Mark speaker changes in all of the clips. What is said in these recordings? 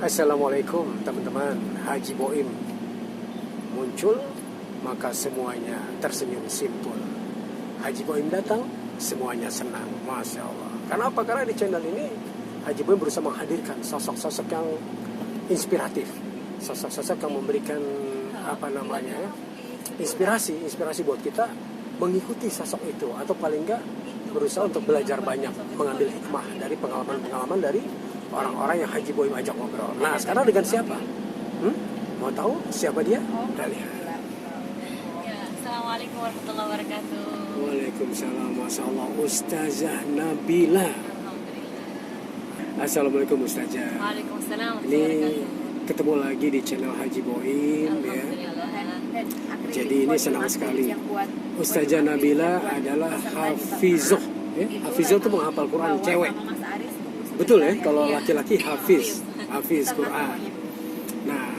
Speaker 1: Assalamualaikum teman-teman. Haji Boim muncul, maka semuanya tersenyum simpul. Haji Boim datang, semuanya senang. Masya Allah. Kenapa? Karena di channel ini Haji Boim berusaha menghadirkan sosok-sosok yang inspiratif, sosok-sosok yang memberikan inspirasi buat kita mengikuti sosok itu, atau paling enggak berusaha untuk belajar banyak, mengambil hikmah dari pengalaman-pengalaman dari orang-orang yang Haji Boim ajak ngobrol. Nah, sekarang dengan siapa? Mau tahu siapa dia? Kita lihat.
Speaker 2: Ya, Assalamualaikum warahmatullahi wabarakatuh.
Speaker 1: Waalaikumsalam. Masya Allah, Ustazah Nabila.
Speaker 2: Alhamdulillah.
Speaker 1: Assalamualaikum Ustazah.
Speaker 2: Waalaikumsalam
Speaker 1: Ini
Speaker 2: warahmatullahi wabarakatuh.
Speaker 1: ketemu lagi di channel Haji Boim ya. Jadi ini senang sekali. Ustazah Nabila adalah hafizoh ya. Hafizoh itu menghafal Quran, cewek. Betul ya, kalau laki-laki hafiz Quran. Nah,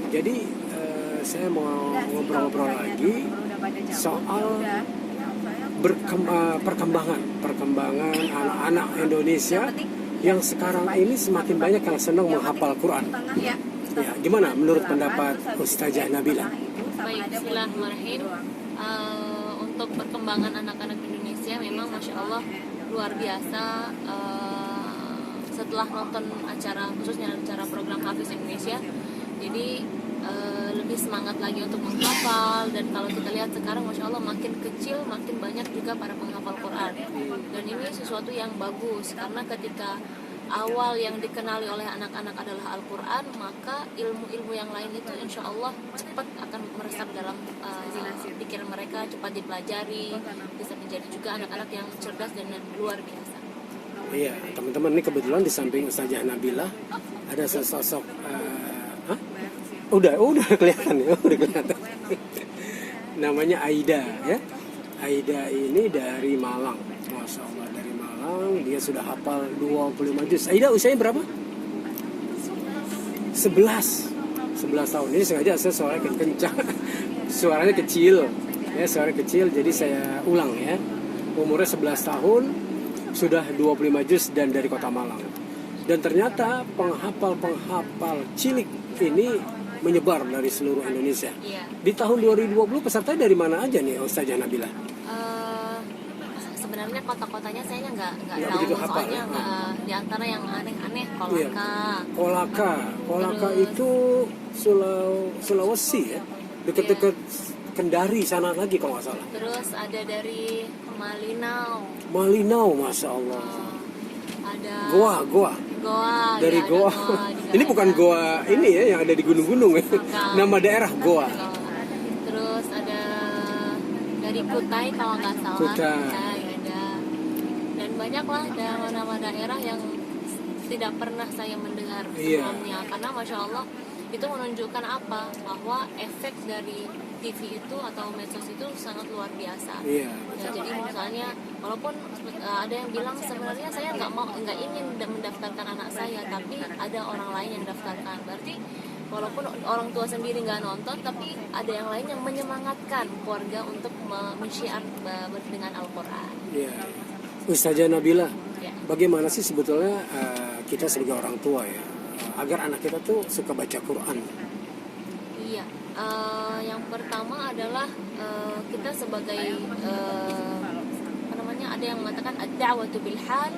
Speaker 1: jadi saya mau ngobrol-ngobrol lagi soal perkembangan anak-anak Indonesia yang sekarang ini semakin banyak yang senang menghafal Quran. Ya, gimana menurut pendapat Ustazah Nabila?
Speaker 2: Baik, bismillahirrahmanirrahim. Untuk perkembangan anak-anak Indonesia memang Masya Allah luar biasa. Setelah nonton khususnya acara program Hafiz Indonesia, jadi lebih semangat lagi untuk menghafal. Dan kalau kita lihat sekarang Masya Allah makin kecil makin banyak juga para penghafal Quran, dan ini sesuatu yang bagus karena ketika awal yang dikenali oleh anak-anak adalah Al-Quran, maka ilmu-ilmu yang lain itu insya Allah cepat akan meresap dalam pikiran mereka, cepat dipelajari, bisa menjadi juga anak-anak yang cerdas dan luar biasa.
Speaker 1: Iya, teman-teman, ini kebetulan di samping Ustazah Nabila ada sosok udah kelihatan ya, udah kelihatan. Namanya Aida ya. Aida ini dari Malang. Masya Allah, dari Malang. Dia sudah hafal 25 juz. Aida usianya berapa? 11 tahun. Ini sengaja saya suaranya kencang. Suaranya kecil. Ya, suara kecil, jadi saya ulang ya. Umurnya 11 tahun, sudah 25 juz dan dari kota Malang. Dan ternyata penghafal cilik ini menyebar dari seluruh Indonesia.
Speaker 2: Iya.
Speaker 1: Di tahun 2020 peserta dari mana aja nih Ustazah Nabila?
Speaker 2: Sebenarnya kota-kotanya saya nggak
Speaker 1: begitu
Speaker 2: tahu,
Speaker 1: hafal,
Speaker 2: soalnya di antara yang aneh-aneh Kolaka. Kolaka itu Sulawesi ya, dekat-dekat Kendari sana lagi kalau nggak salah. Terus ada dari
Speaker 1: Malinau, Masya Allah.
Speaker 2: Ada
Speaker 1: Goa. Dari
Speaker 2: ya,
Speaker 1: Goa. Ini bukan Goa ini ya yang ada di gunung-gunung ya. Nama daerah Goa.
Speaker 2: Terus ada dari Kutai kalau nggak salah.
Speaker 1: Kutai.
Speaker 2: Ada. Dan banyaklah nama daerah yang tidak pernah saya mendengar sebelumnya. Karena Masya Allah itu menunjukkan apa? Bahwa efek dari TV itu atau medsos itu sangat luar biasa. Ya, jadi misalnya walaupun ada yang bilang sebenarnya saya nggak ingin mendaftarkan anak saya, tapi ada orang lain yang daftarkan. Berarti walaupun orang tua sendiri nggak nonton, tapi ada yang lain yang menyemangatkan keluarga untuk men-syiar dengan Al-Quran.
Speaker 1: Iya. Ustazah Nabila, bagaimana sih sebetulnya kita sebagai orang tua ya, agar anak kita tuh suka baca Quran? Iya.
Speaker 2: Yang pertama adalah kita sebagai ada yang mengatakan ad-da'watu bil hal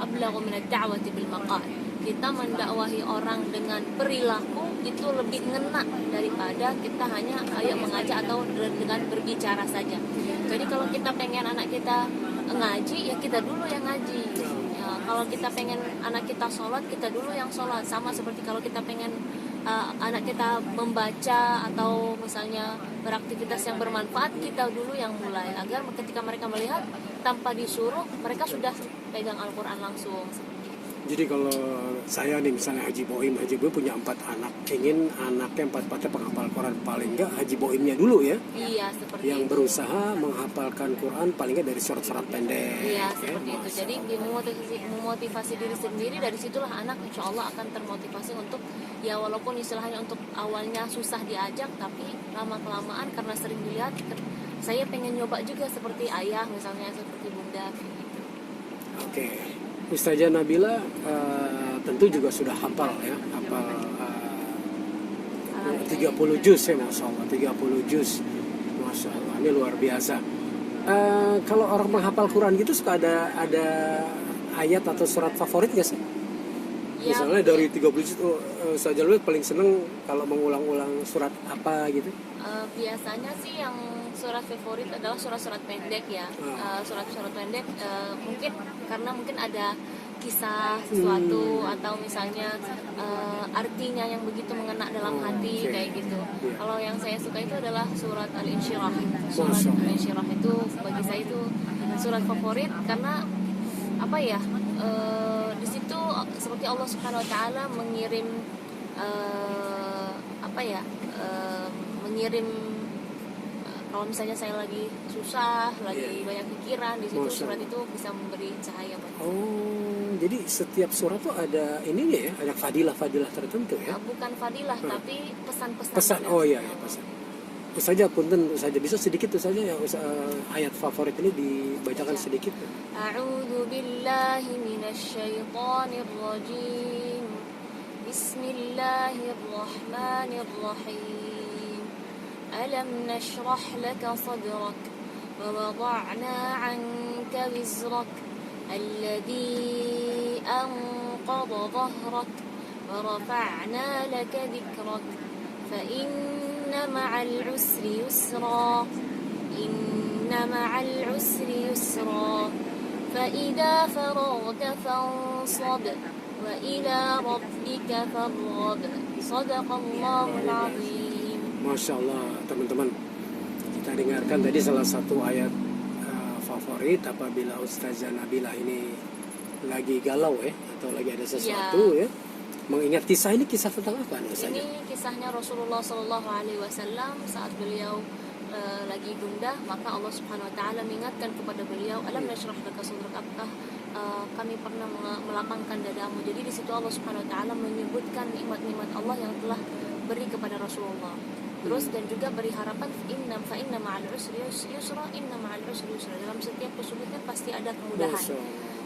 Speaker 2: ablaghu min ad-da'wati bil maqal. Kita mendakwahi orang dengan perilaku itu lebih ngena daripada kita hanya mengajak atau dengan berbicara saja. Jadi kalau kita pengen anak kita ngaji, ya kita dulu yang ngaji. Ya, kalau kita pengen anak kita sholat, kita dulu yang sholat. Sama seperti kalau kita pengen anak kita membaca atau misalnya beraktivitas yang bermanfaat, kita dulu yang mulai, agar ketika mereka melihat tanpa disuruh mereka sudah pegang Al-Quran langsung.
Speaker 1: Jadi kalau saya nih misalnya Haji Boim punya 4 anak, ingin anaknya 4-4 penghafal Quran, paling enggak Haji Boimnya dulu ya.
Speaker 2: Iya, seperti
Speaker 1: yang
Speaker 2: itu.
Speaker 1: Berusaha menghafalkan Quran paling enggak dari surat-surat pendek.
Speaker 2: Iya, seperti itu. Jadi memotivasi diri sendiri, dari situlah anak insya Allah akan termotivasi untuk, ya walaupun istilahnya untuk awalnya susah diajak, tapi lama-kelamaan karena sering dilihat, saya pengen nyoba juga seperti ayah misalnya, seperti bunda gitu.
Speaker 1: Oke. Ustazah Nabila tentu juga sudah hafal ya, hafal 30 juz ya, Masya Allah, 30 juz, Masya Allah, ini luar biasa. Kalau orang menghafal Quran gitu suka ada ayat atau surat favorit nggak sih?
Speaker 2: Ya,
Speaker 1: Misalnya dari 30 juz, Ustaz Jalil paling seneng kalau mengulang-ulang surat apa gitu?
Speaker 2: Biasanya sih yang surat favorit adalah surat-surat pendek ya. Surat-surat pendek mungkin karena mungkin ada kisah sesuatu atau misalnya artinya yang begitu mengena dalam hati kayak gitu. Kalau yang saya suka itu adalah surat Al-Insyirah. Surat Al-Insyirah itu bagi saya itu surat favorit karena apa ya? Di situ seperti Allah Subhanahu Wa Taala mengirim mengirim kalau misalnya saya lagi susah, lagi banyak pikiran, di situ surat itu bisa memberi cahaya buat saya.
Speaker 1: Oh, jadi setiap surat tuh ada ininya ya, ada fadilah-fadilah tertentu ya?
Speaker 2: Bukan fadilah, tapi pesan-pesan.
Speaker 1: Pesan, oh iya, pesan. Saja punten saja bisa sedikit tuh saja ya, ayat favorit ini dibacakan sedikit.
Speaker 2: A'udzu billahi minasyaitonir rajim. Bismillahirrahmanirrahim. ألم نشرح لك صدرك ووضعنا عنك وزرك الذي أنقض ظهرك ورفعنا لك ذكرك فإن مع العسر يسرا إن مع العسر يسرا فإذا فرغت فانصب وإلى ربك فارغب صدق الله العظيم.
Speaker 1: Masya Allah, teman-teman, kita dengarkan tadi salah satu ayat favorit apabila Ustazah Nabilah ini lagi galau atau lagi ada sesuatu ya. Mengingat kisah ini, kisah tentang apa nih Ustazah?
Speaker 2: Ini kisahnya Rasulullah SAW saat beliau lagi gundah, maka Allah Subhanahu Wa Taala mengingatkan kepada beliau, alam nashrah laka sadrak, apakah kami pernah melapangkan dadamu. Jadi di situ Allah Subhanahu Wa Taala menyebutkan nikmat-nikmat Allah yang telah beri kepada Rasulullah. Terus dan juga beri harapan inna ma'al usri yusra, inna ma'al usri yusra. Dalam setiap kesulitan pasti ada kemudahan.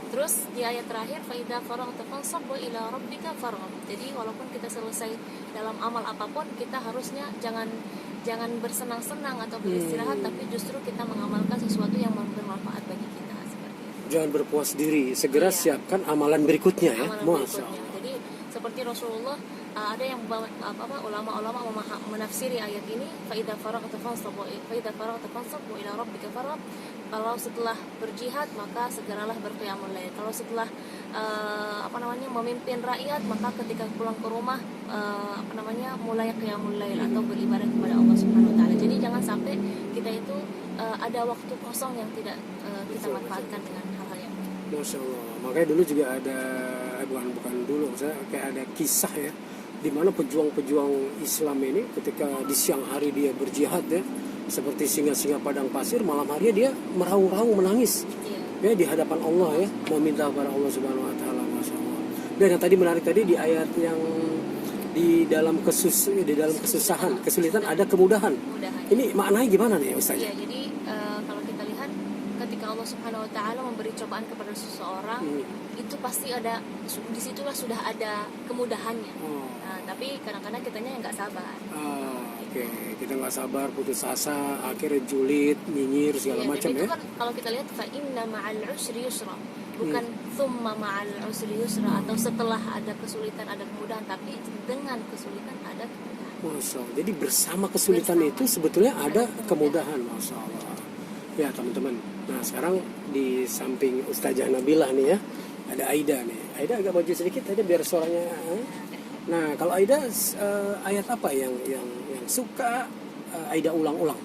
Speaker 2: Terus di ayat terakhir fa idza faraghta fansab wa ila rabbika farghab. Jadi walaupun kita selesai dalam amal apapun, kita harusnya jangan bersenang-senang atau beristirahat, tapi justru kita mengamalkan sesuatu yang bermanfaat bagi kita seperti itu. Jangan
Speaker 1: berpuas diri, segera siapkan amalan berikutnya ya.
Speaker 2: Masya Allah. Jadi seperti Rasulullah, ada yang ulama-ulama menafsiri ayat ini fa idza faraghta fansab wa ila rabbika farghab. Kalau setelah berjihad maka segeralah berqiyamul lail. Kalau setelah memimpin rakyat, maka ketika pulang ke rumah mulai qiyamul lail atau beribadah kepada Allah Subhanahu Wa Taala. Jadi jangan sampai kita itu ada waktu kosong yang tidak kita manfaatkan dengan hal-hal yang
Speaker 1: Masya Allah. Makanya dulu juga ada bukan dulu, saya kayak ada kisah ya, di mana pejuang-pejuang Islam ini ketika di siang hari dia berjihad ya, seperti singa-singa padang pasir, malam hari dia meraung-raung menangis ya di hadapan Allah ya, meminta kepada Allah Subhanahu Wa Taala. Masya Allah. Dan yang tadi menarik tadi di ayat yang di dalam kesusahan, kesulitan ada kemudahan. Ini maknanya gimana nih Ustaz?
Speaker 2: Iya, jadi kalau kita lihat ketika Allah Subhanahu Wa Taala memberi cobaan kepada seseorang, itu pasti ada, disitulah sudah ada kemudahannya. Nah, tapi kadang-kadang kitanya yang nggak sabar.
Speaker 1: Oke. Kita nggak sabar, putus asa, akhirnya julid, nyinyir segala macam ya.
Speaker 2: Kan kalau kita lihat fa inna ma'al usri yusra, bukan thumma ma'al usri yusra, atau setelah ada kesulitan ada kemudahan, tapi dengan kesulitan ada kemudahan.
Speaker 1: Masya Allah. Jadi bersama kesulitan itu sebetulnya ada kemudahan. Masya Allah. Ya teman-teman. Nah sekarang di samping Ustazah Nabilah nih ya, ada Aida nih. Aida agak maju sedikit aja biar suaranya. Nah kalau Aida ayat apa yang suka Aida ulang-ulang?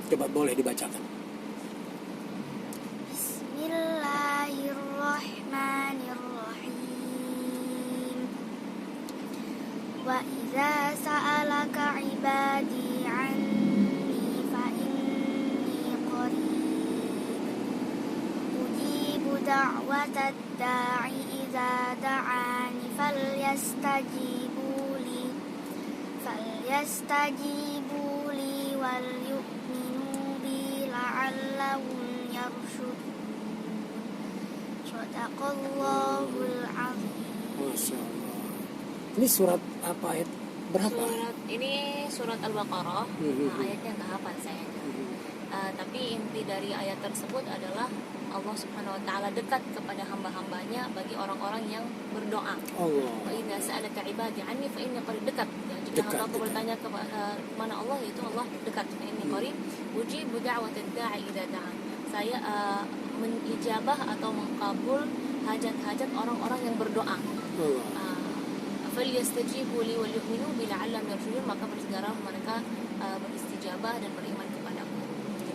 Speaker 1: Coba boleh dibacakan.
Speaker 3: Bismillahirrahmanirrahim. Wa idza sa'alaka 'ibadi 'anni fa inni qarib ujibu da'watad da'i idza da'ani falyastajibu li wal yu'minu bi la'allahum yarshudun. Shadaqallahul 'azim.
Speaker 1: Masya Allah. Ini surat apa, ayat berapa?
Speaker 2: Surat Al-Baqarah. Ayatnya nggak hafal saya. Tapi inti dari ayat tersebut adalah Allah Subhanahu wa taala dekat kepada hamba-hambanya bagi orang-orang yang berdoa.
Speaker 1: Allah.
Speaker 2: Wa idza sa'alaka 'ibadi 'anni fa inni qarib, dekat. Ya, jika hamba bertanya kepada mana Allah, yaitu Allah dekat. Fa inni qarib ujibu da'watad da'i idza da'an. Saya menijabah atau mengkabul hajat-hajat orang-orang yang berdoa. Falyastajibu li wal yu'minu bi la'allahum yarshudun, maka bersegeralah mereka beristijabah dan beriman kepadaku.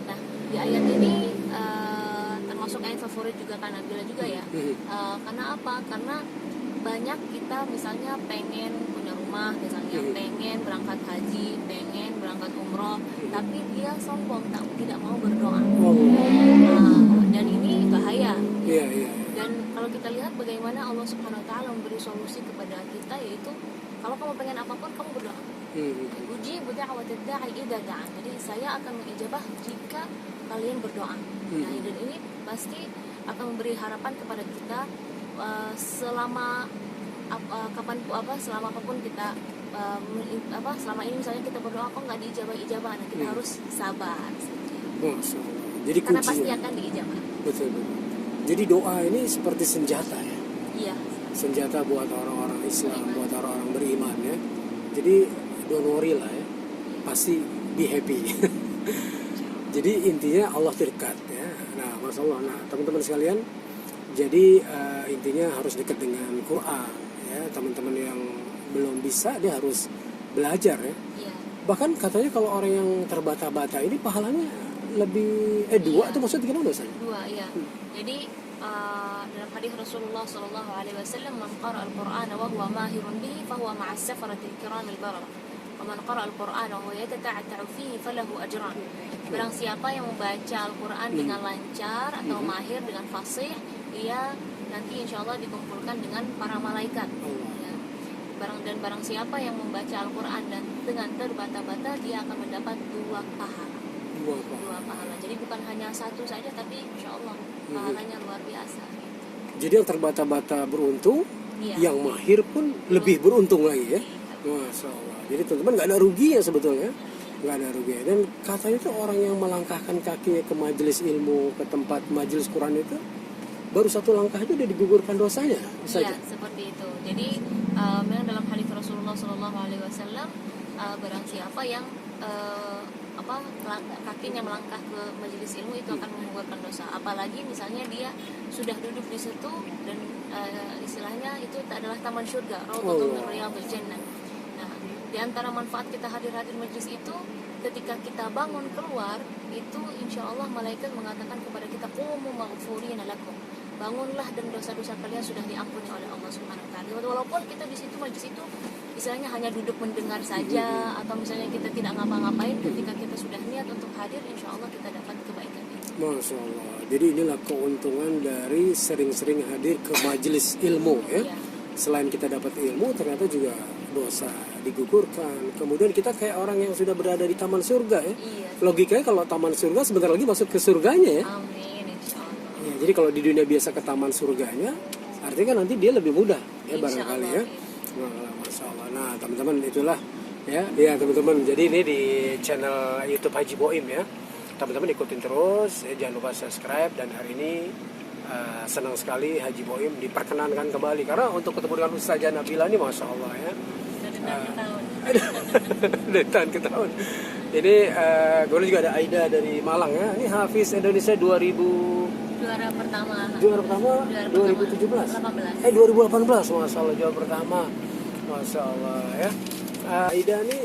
Speaker 2: Nah, di ayat ini termasuk ayat favorit juga kan Nabila juga ya. Karena apa? Karena banyak kita misalnya pengen punya rumah, misalnya pengen berangkat haji, pengen berangkat umroh, tapi dia sombong, tidak mau berdoa. Dan ini bahaya. Dan kalau kita lihat bagaimana Allah Subhanahu wa taala memberi solusi kepada kita, yaitu kalau kamu pengen apapun kamu berdoa. Ujibu da'watad da'i idza da'an. Jadi saya akan mengijabah jika kalian berdoa. Nah, dan ini pasti akan memberi harapan kepada kita selama selama apapun kita selama ini misalnya kita berdoa kok nggak diijabah, nah kita harus sabar.
Speaker 1: Masya Allah. Jadi
Speaker 2: karena pasti akan diijabah.
Speaker 1: Betul. Jadi doa ini seperti senjata ya.
Speaker 2: Iya.
Speaker 1: Senjata buat orang-orang Islam, buat orang-orang beriman ya. Jadi don't worry lah ya. Pasti be happy. Jadi intinya Allah dekat ya. Nah, Masya Allah. Nah, teman-teman sekalian, jadi intinya harus dekat dengan Quran ya. Teman-teman yang belum bisa dia harus belajar ya.
Speaker 2: Iya.
Speaker 1: Bahkan katanya kalau orang yang terbata-bata ini pahalanya lebih dua itu maksudnya gimana dosanya?
Speaker 2: Dua, iya. Jadi dalam hadis Rasulullah sallallahu alaihi wasallam, "Man qara'a al-Qur'ana wa huwa mahirun bihi fa huwa ma'a as-safarati al-kiram al-barara. Wa man qara'a al-Qur'ana wa huwa yatata'atta'u fihi falahu ajran." Barang siapa yang membaca Al-Qur'an dengan lancar atau mahir dengan fasih, dia nanti insyaallah dikumpulkan dengan para malaikat. Ya. Barang siapa yang membaca Al-Qur'an dan dengan terbata-bata, dia akan mendapat dua pahala. Dua pahala. Jadi bukan hanya satu saja, tapi insyaallah pahalanya luar biasa.
Speaker 1: Jadi yang terbata-bata beruntung, yang mahir pun lebih beruntung lagi ya. Masya Allah. Jadi teman-teman nggak ada ruginya sebetulnya, nggak ada ruginya. Dan katanya itu orang yang melangkahkan kakinya ke majelis ilmu, ke tempat majelis Quran itu, baru satu langkah itu dia digugurkan dosanya saja.
Speaker 2: Iya, seperti itu. Jadi memang dalam hadis Rasulullah SAW, barang siapa yang kakinya melangkah ke majelis ilmu itu akan menggugurkan dosa. Apalagi misalnya dia sudah duduk di situ dan istilahnya itu adalah taman surga, Raudhatun min Riyadhil Jannah. Nah, di antara manfaat kita hadir majelis itu, ketika kita bangun keluar itu insyaallah malaikat mengatakan kepada kita, qumu maghfurina lakum. Bangunlah dan dosa-dosa kalian sudah diampuni oleh Allah Subhanahu wa taala. Walaupun kita di situ majelis itu misalnya hanya duduk mendengar saja, atau misalnya kita tidak ngapa-ngapain, ketika kita sudah niat untuk hadir, insya Allah kita dapat kebaikan itu.
Speaker 1: Masya Allah. Jadi inilah keuntungan dari sering-sering hadir ke majelis ilmu ya. Selain kita dapat ilmu, ternyata juga dosa digugurkan. Kemudian kita kayak orang yang sudah berada di taman surga ya. Logikanya kalau taman surga sebentar lagi masuk ke surganya ya.
Speaker 2: Amin, insya Allah.
Speaker 1: Ya, jadi kalau di dunia biasa ke taman surganya, artinya kan nanti dia lebih mudah ya barangkali ya. Masya Allah. Nah teman-teman itulah ya teman-teman. Jadi ini di channel YouTube Haji Boim ya. Teman-teman ikutin terus, jangan lupa subscribe. Dan hari ini senang sekali Haji Boim diperkenankan kembali karena untuk ketemu dengan Ustazah Nabila ini Masya Allah ya. Dari tahun ke tahun. Ini kemudian juga ada Aida dari Malang ya. Ini Hafiz Indonesia 2000.
Speaker 2: Juara pertama
Speaker 1: 2017. 2018 Masya Allah, juara pertama. Masya Allah ya. Aida ini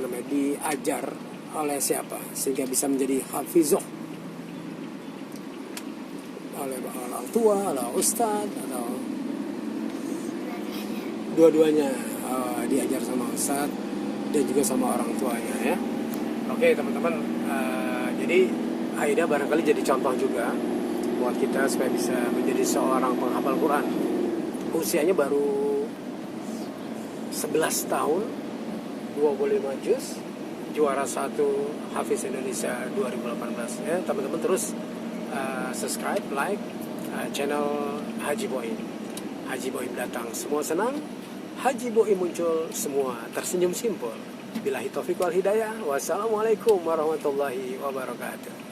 Speaker 1: diajar oleh siapa sehingga bisa menjadi hafizah? Oleh orang tua, oleh ustaz, atau dua-duanya? Diajar sama ustaz dan juga sama orang tuanya ya. Oke teman-teman, jadi Aida barangkali jadi contoh juga buat kita supaya bisa menjadi seorang penghafal Quran. Usianya baru 11 tahun, 25 juz, juara 1 Hafiz Indonesia 2018 ya. Teman-teman terus subscribe, like channel Haji Boim. Haji Boim datang semua senang, Haji Boim muncul semua tersenyum simpul. Billahi taufiq wal hidayah. Wassalamualaikum warahmatullahi wabarakatuh.